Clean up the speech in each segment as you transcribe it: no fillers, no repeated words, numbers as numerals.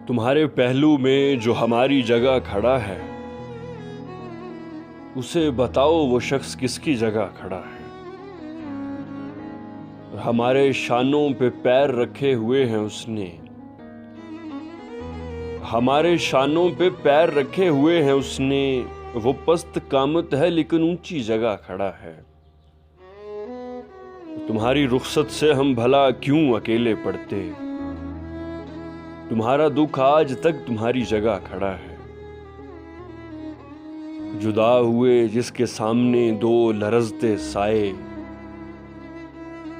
تمہارے پہلو میں جو ہماری جگہ کھڑا ہے، اسے بتاؤ وہ شخص کس کی جگہ کھڑا ہے۔ ہمارے شانوں پہ پیر رکھے ہوئے ہیں اس نے، ہمارے شانوں پہ پیر رکھے ہوئے ہیں اس نے، وہ پست قامت ہے لیکن اونچی جگہ کھڑا ہے۔ تمہاری رخصت سے ہم بھلا کیوں اکیلے پڑتے، تمہارا دکھ آج تک تمہاری جگہ کھڑا ہے۔ جدا ہوئے جس کے سامنے دو لرزتے سائے،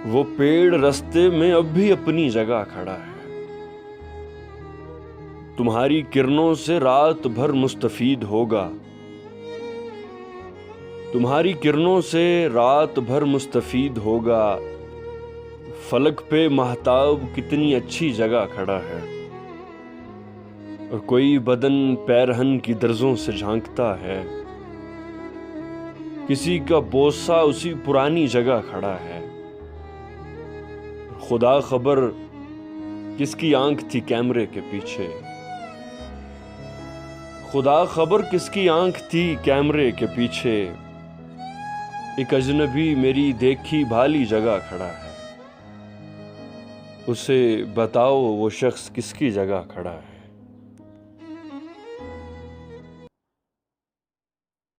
وہ پیڑ رستے میں اب بھی اپنی جگہ کھڑا ہے۔ تمہاری کرنوں سے رات بھر مستفید ہوگا، تمہاری کرنوں سے رات بھر مستفید ہوگا۔ فلک پہ مہتاب کتنی اچھی جگہ کھڑا ہے، اور کوئی بدن پیرہن کی درزوں سے جھانکتا ہے، کسی کا بوسہ اسی پرانی جگہ کھڑا ہے۔ خدا خبر کس کی آنکھ تھی کیمرے کے پیچھے، خدا خبر کس کی آنکھ تھی کیمرے کے پیچھے۔ ایک اجنبی میری دیکھی بھالی جگہ کھڑا ہے، اسے بتاؤ وہ شخص کس کی جگہ کھڑا ہے۔